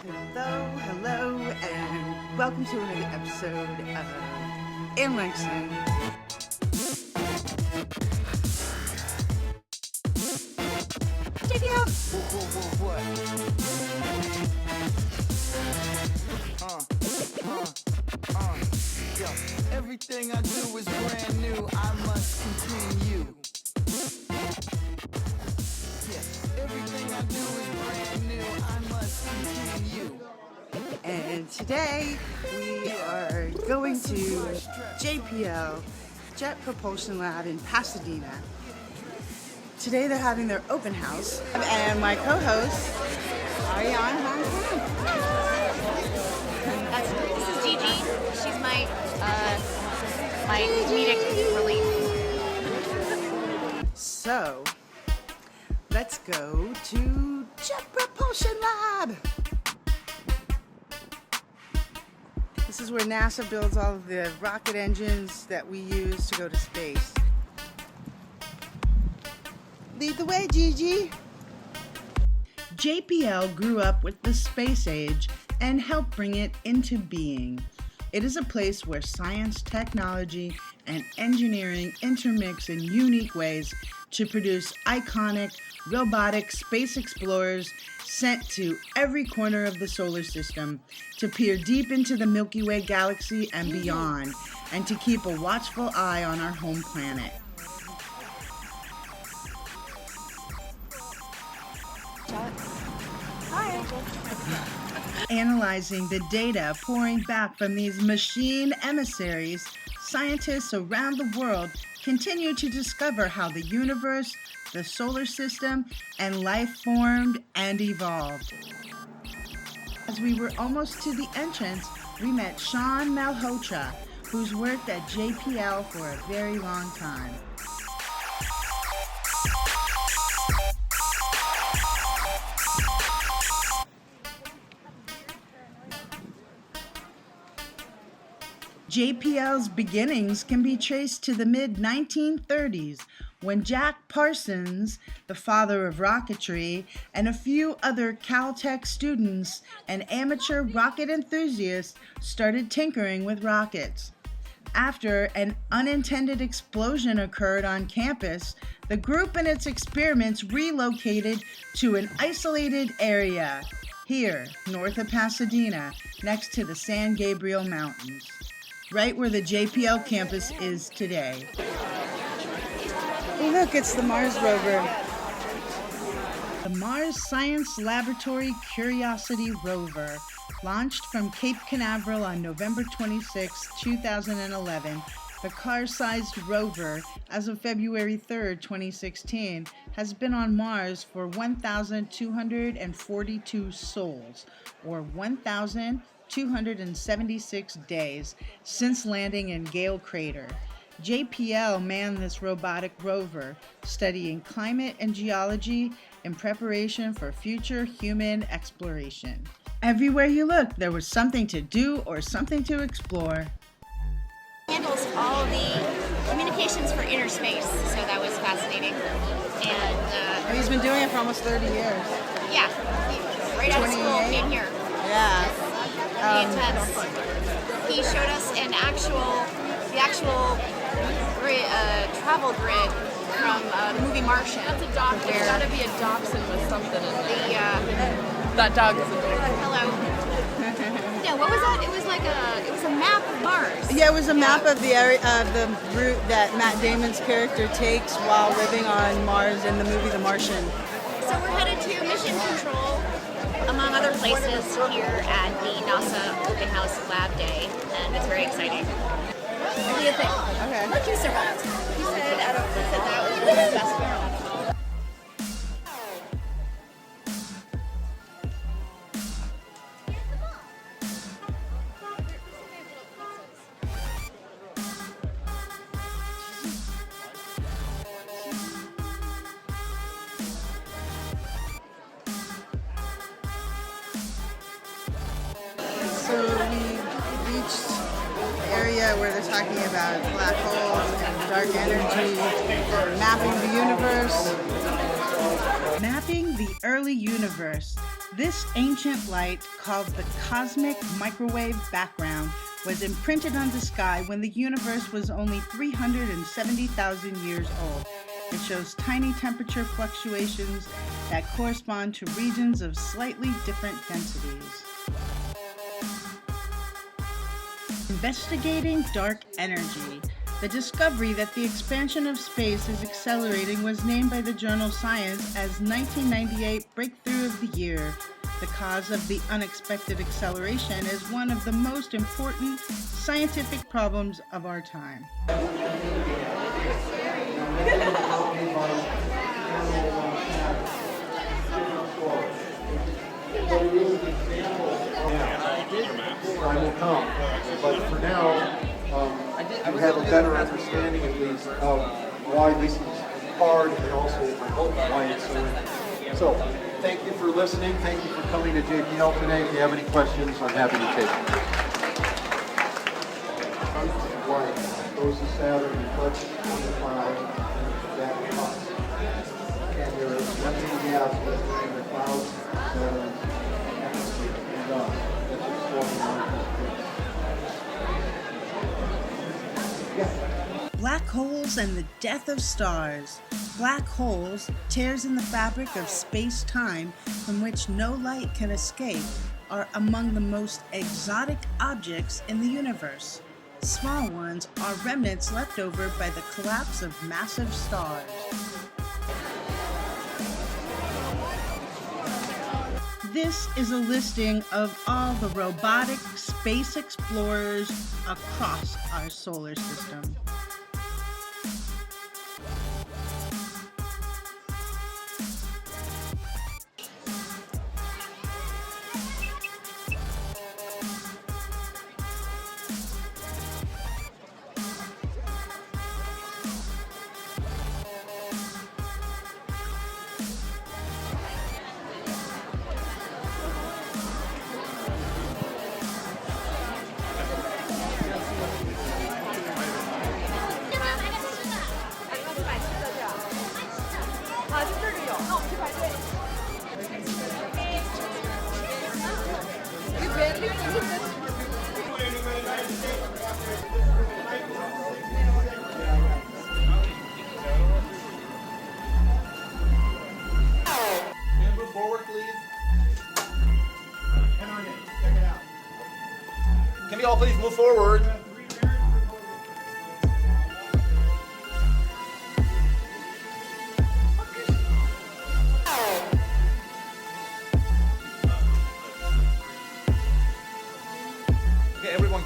Hello, and welcome to another episode of In Like Cyn. Check it out! Yo, everything I do is brand new, I must continue. Yeah, everything I do is brand new, I must continue. And today we are going to JPL, Jet Propulsion Lab in Pasadena. Today they're having their open house, and my co-host, Ariane Von Kamp. This is Gigi. She's my comedic relief. So, let's go to Jet Propulsion Lab. This is where NASA builds all of the rocket engines that we use to go to space. Lead the way, Gigi. JPL grew up with the space age and helped bring it into being. It is a place where science, technology, and engineering intermix in unique ways to produce iconic, robotic space explorers sent to every corner of the solar system to peer deep into the Milky Way galaxy and beyond, and to keep a watchful eye on our home planet. Analyzing the data pouring back from these machine emissaries, scientists around the world continue to discover how the universe, the solar system, and life formed and evolved. As we were almost to the entrance, we met Sean Malhotra, who's worked at JPL for a very long time. JPL's beginnings can be traced to the mid-1930s when Jack Parsons, the father of rocketry, and a few other Caltech students and amateur rocket enthusiasts started tinkering with rockets. After an unintended explosion occurred on campus, the group and its experiments relocated to an isolated area here, north of Pasadena, next to the San Gabriel Mountains, right where the JPL campus is today. Hey, look, it's the Mars rover. The Mars Science Laboratory Curiosity Rover launched from Cape Canaveral on November 26, 2011. The car-sized rover, as of February 3, 2016, has been on Mars for 1,242 sols, or 1,276 days since landing in Gale Crater. JPL manned this robotic rover, studying climate and geology in preparation for future human exploration. Everywhere you looked, there was something to do or something to explore. Handles all the communications for inner space, so that was fascinating. And He's been doing it for almost 30 years. yeah, right out of school, came here. Yeah. Pretty intense. He showed us the actual travel grid from the movie Martian. That's a dog. There's gotta be a dachshund with something in it. That dog is adorable. Hello. Yeah, what was that? It was a map of Mars. Yeah, it was a map of the area of the route that Matt Damon's character takes while living on Mars in the movie The Martian. So we're headed to mission control, among other places, here at the NASA Open House Lab Day, and it's very exciting. What do you think? Okay. Look, you survived. He said that was his best film. So we reached the area where they're talking about black holes and dark energy, mapping the universe. Mapping the early universe. This ancient light, called the cosmic microwave background, was imprinted on the sky when the universe was only 370,000 years old. It shows tiny temperature fluctuations that correspond to regions of slightly different densities. Investigating dark energy. The discovery that the expansion of space is accelerating was named by the journal Science as 1998 Breakthrough of the Year. The cause of the unexpected acceleration is one of the most important scientific problems of our time. I will come, but for now, you have a better understanding at least of why this is hard and also I hope why it's so interesting. So, thank you for listening. Thank you for coming to JPL today. If you have any questions, I'm happy to take them. White goes to Saturn, reflects on the cloud, that comes. And there is nothing gas between the clouds, Saturn, atmosphere, and God. That's what's going on. Black holes and the death of stars. Black holes, tears in the fabric of space-time from which no light can escape, are among the most exotic objects in the universe. Small ones are remnants left over by the collapse of massive stars. This is a listing of all the robotic space explorers across our solar system. Can you all please move forward? Okay, everyone.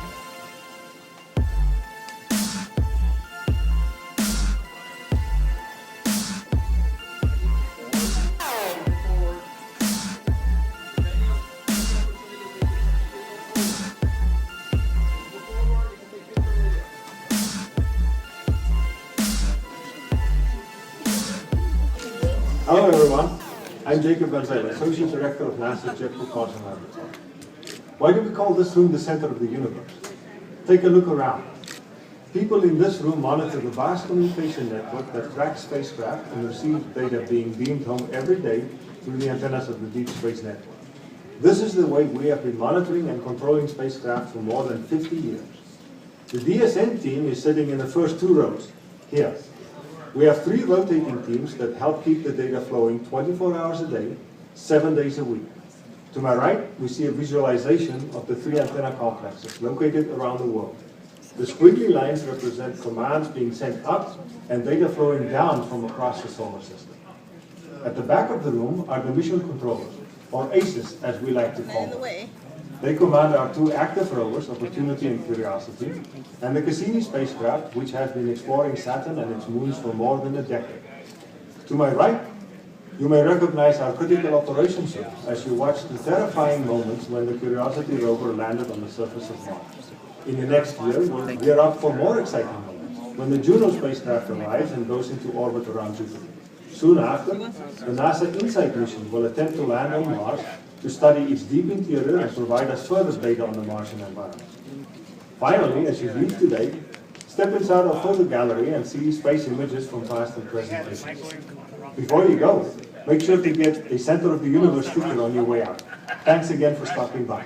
Hello everyone, I'm Jakob, Associate Director of NASA's Jet Propulsion Lab. Why do we call this room the center of the universe? Take a look around. People in this room monitor the vast communication network that tracks spacecraft and receives data being beamed home every day through the antennas of the Deep Space Network. This is the way we have been monitoring and controlling spacecraft for more than 50 years. The DSN team is sitting in the first two rows, here. We have 3 rotating teams that help keep the data flowing 24 hours a day, 7 days a week. To my right, we see a visualization of the 3 antenna complexes located around the world. The squiggly lines represent commands being sent up and data flowing down from across the solar system. At the back of the room are the mission controllers, or ACEs as we like to call them. They command our 2 active rovers, Opportunity and Curiosity, and the Cassini spacecraft, which has been exploring Saturn and its moons for more than a decade. To my right, you may recognize our critical operations room as you watch the terrifying moments when the Curiosity Rover landed on the surface of Mars. In the next year, we'll gear up for more exciting moments, when the Juno spacecraft arrives and goes into orbit around Jupiter. Soon after, the NASA InSight mission will attempt to land on Mars to study its deep interior and provide us further data on the Martian environment. Finally, as you leave today, step inside our photo gallery and see space images from past and present missions. Before you go, Make sure to get a Center of the Universe sticker on your way out. Thanks again for stopping by.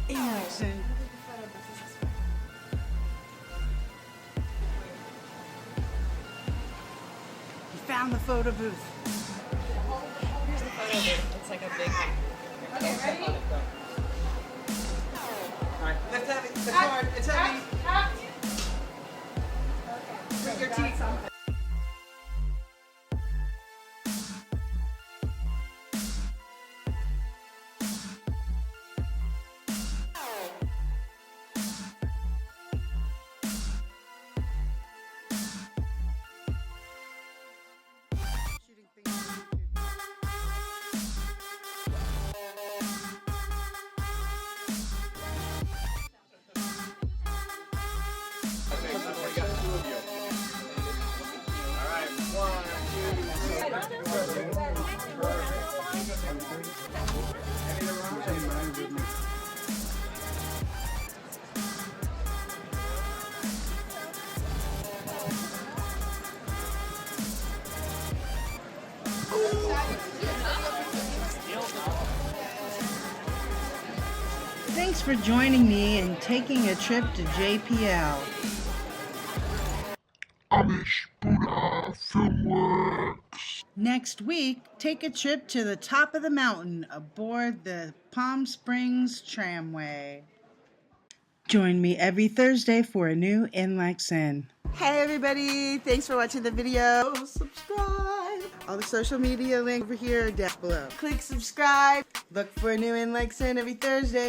In Like Cyn. You found the photo booth. Here's the photo booth. It's like a big. Okay, ready? Lift heavy. It's hard. It's heavy. Bring your teeth. Thanks for joining me and taking a trip to JPL. Next week, take a trip to the top of the mountain aboard the Palm Springs Tramway. Join me every Thursday for a new In Like Cyn. Hey everybody, thanks for watching the video. Subscribe. All the social media links over here down below. Click subscribe. Look for a new In Like Cyn every Thursday.